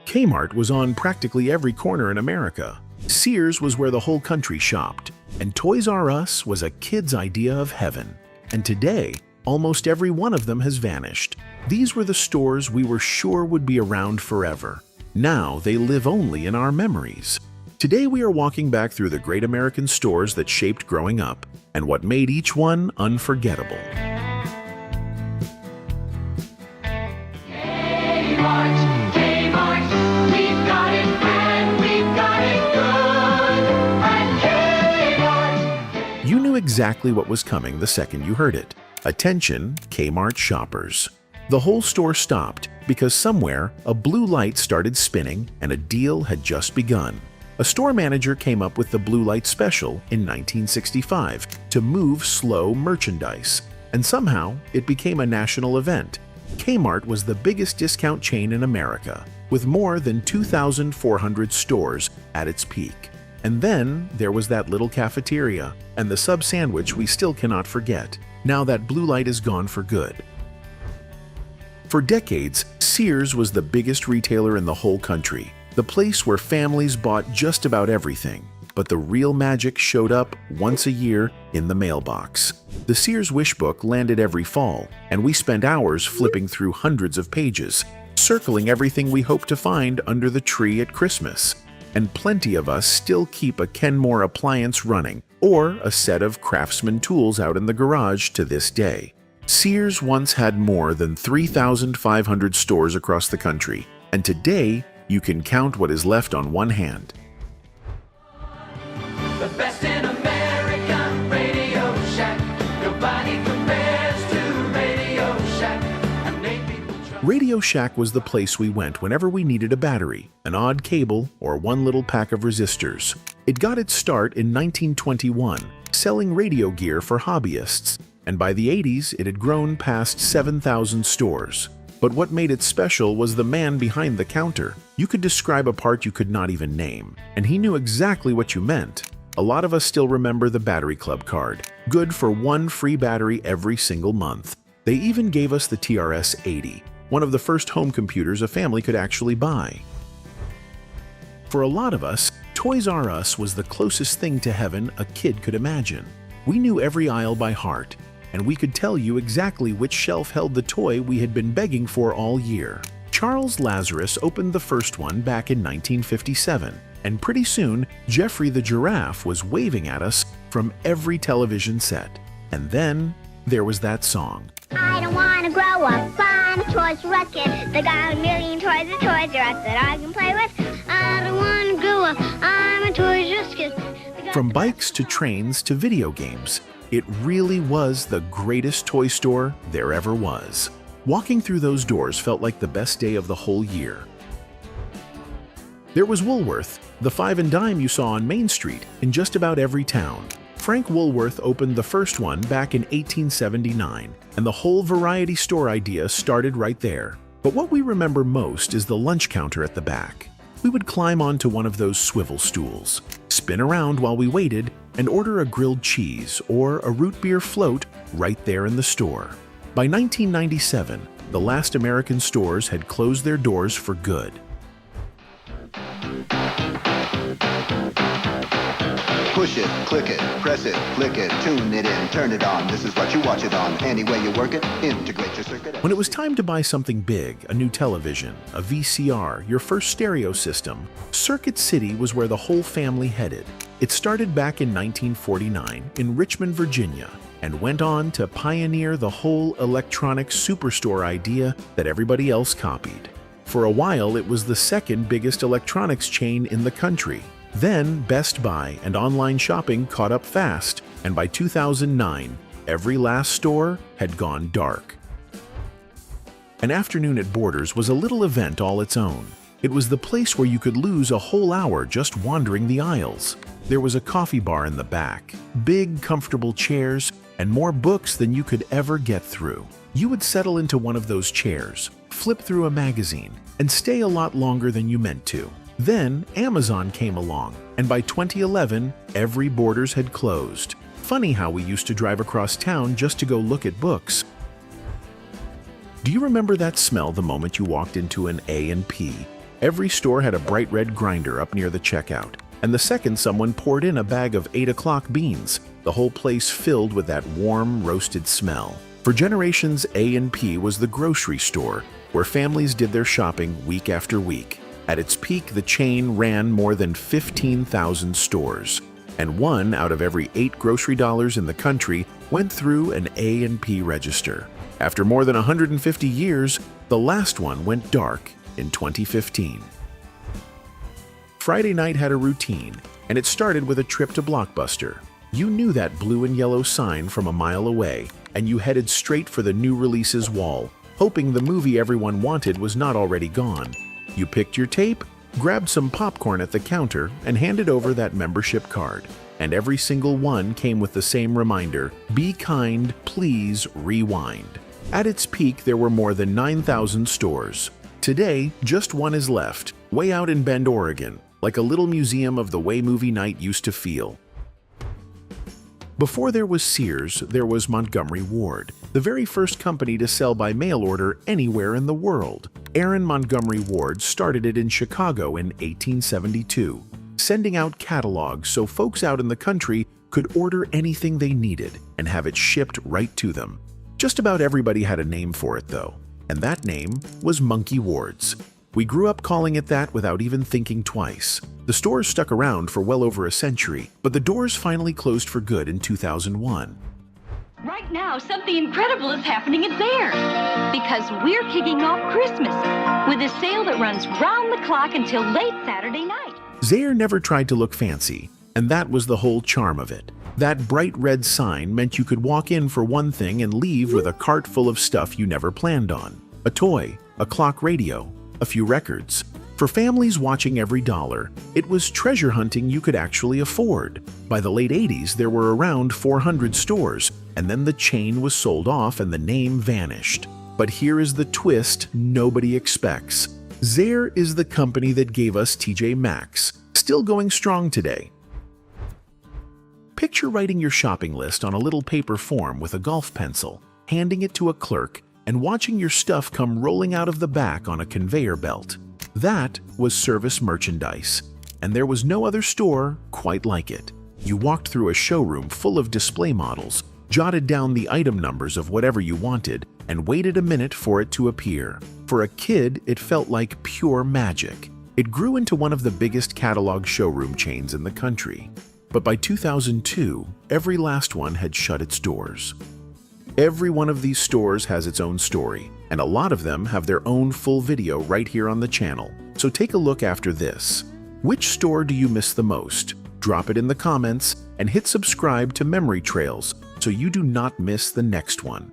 Kmart was on practically every corner in America. Sears was where the whole country shopped. And Toys R Us was a kid's idea of heaven. And today, almost every one of them has vanished. These were the stores we were sure would be around forever. Now they live only in our memories. Today we are walking back through the great American stores that shaped growing up and what made each one unforgettable. Kmart, we've got it and we've got it good at Kmart. You knew exactly what was coming the second you heard it. Attention, Kmart shoppers. The whole store stopped because somewhere a blue light started spinning and a deal had just begun. A store manager came up with the blue light special in 1965 to move slow merchandise, and somehow it became a national event. Kmart was the biggest discount chain in America, with more than 2,400 stores at its peak. And then there was that little cafeteria and the sub sandwich we still cannot forget. Now that blue light is gone for good. For decades, Sears was the biggest retailer in the whole country, the place where families bought just about everything. But the real magic showed up once a year in the mailbox. The Sears Wish Book landed every fall, and we spent hours flipping through hundreds of pages, circling everything we hoped to find under the tree at Christmas. And plenty of us still keep a Kenmore appliance running or a set of Craftsman tools out in the garage to this day. Sears once had more than 3,500 stores across the country, and today you can count what is left on one hand. The best in America, RadioShack. Nobody compares to RadioShack. And RadioShack was the place we went whenever we needed a battery, an odd cable, or one little pack of resistors. It got its start in 1921, selling radio gear for hobbyists, and by the 80s it had grown past 7,000 stores. But what made it special was the man behind the counter. You could describe a part you could not even name, and he knew exactly what you meant. A lot of us still remember the Battery Club card, good for one free battery every single month. They even gave us the TRS-80, one of the first home computers a family could actually buy. For a lot of us, Toys R Us was the closest thing to heaven a kid could imagine. We knew every aisle by heart, and we could tell you exactly which shelf held the toy we had been begging for all year. Charles Lazarus opened the first one back in 1957, and pretty soon, Geoffrey the Giraffe was waving at us from every television set. And then, there was that song. I don't want to grow up, I'm a Toys R Us kid. They got a million toys at Toys R Us that I can play with. I don't want to grow up, I'm a Toys R Us kid. From bikes to trains to video games, it really was the greatest toy store there ever was. Walking through those doors felt like the best day of the whole year. There was Woolworth, the five and dime you saw on Main Street in just about every town. Frank Woolworth opened the first one back in 1879, and the whole variety store idea started right there. But what we remember most is the lunch counter at the back. We would climb onto one of those swivel stools, spin around while we waited, and order a grilled cheese or a root beer float right there in the store. By 1997, the last American stores had closed their doors for good. Push it, click it, press it, click it, tune it in, turn it on. This is what you watch it on. Any way you work it, integrate your circuit. When it was time to buy something big, a new television, a VCR, your first stereo system, Circuit City was where the whole family headed. It started back in 1949 in Richmond, Virginia, and went on to pioneer the whole electronic superstore idea that everybody else copied. For a while, it was the second biggest electronics chain in the country. Then, Best Buy and online shopping caught up fast, and by 2009, every last store had gone dark. An afternoon at Borders was a little event all its own. It was the place where you could lose a whole hour just wandering the aisles. There was a coffee bar in the back, big, comfortable chairs, and more books than you could ever get through. You would settle into one of those chairs, flip through a magazine, and stay a lot longer than you meant to. Then Amazon came along, and by 2011, every Borders had closed. Funny how we used to drive across town just to go look at books. Do you remember that smell the moment you walked into an A&P? Every store had a bright red grinder up near the checkout, and the second someone poured in a bag of 8 o'clock beans, the whole place filled with that warm, roasted smell. For generations, A&P was the grocery store, where families did their shopping week after week. At its peak, the chain ran more than 15,000 stores, and 1 out of every 8 grocery dollars in the country went through an A&P register. After more than 150 years, the last one went dark in 2015. Friday night had a routine, and it started with a trip to Blockbuster. You knew that blue and yellow sign from a mile away, and you headed straight for the new releases wall, hoping the movie everyone wanted was not already gone. You picked your tape, grabbed some popcorn at the counter, and handed over that membership card. And every single one came with the same reminder: be kind, please rewind. At its peak, there were more than 9,000 stores. Today, just one is left, way out in Bend, Oregon, like a little museum of the way movie night used to feel. Before there was Sears, there was Montgomery Ward, the very first company to sell by mail order anywhere in the world. Aaron Montgomery Ward started it in Chicago in 1872, sending out catalogs so folks out in the country could order anything they needed and have it shipped right to them. Just about everybody had a name for it, though, and that name was Monkey Ward's. We grew up calling it that without even thinking twice. The stores stuck around for well over a century, but the doors finally closed for good in 2001. Right now, something incredible is happening at Zayre, because we're kicking off Christmas with a sale that runs round the clock until late Saturday night. Zayre never tried to look fancy, and that was the whole charm of it. That bright red sign meant you could walk in for one thing and leave with a cart full of stuff you never planned on. A toy, a clock radio, a few records. For families watching every dollar, it was treasure hunting you could actually afford. By the late 80s, there were around 400 stores, and then the chain was sold off and the name vanished. But here is the twist nobody expects. Zayre is the company that gave us TJ Maxx, still going strong today. Picture writing your shopping list on a little paper form with a golf pencil, handing it to a clerk, and watching your stuff come rolling out of the back on a conveyor belt. That was service merchandise, and there was no other store quite like it. You walked through a showroom full of display models, jotted down the item numbers of whatever you wanted, and waited a minute for it to appear. For a kid, it felt like pure magic. It grew into one of the biggest catalog showroom chains in the country. But by 2002, every last one had shut its doors. Every one of these stores has its own story, and a lot of them have their own full video right here on the channel. So take a look after this. Which store do you miss the most? Drop it in the comments and hit subscribe to Memory Trails so you do not miss the next one.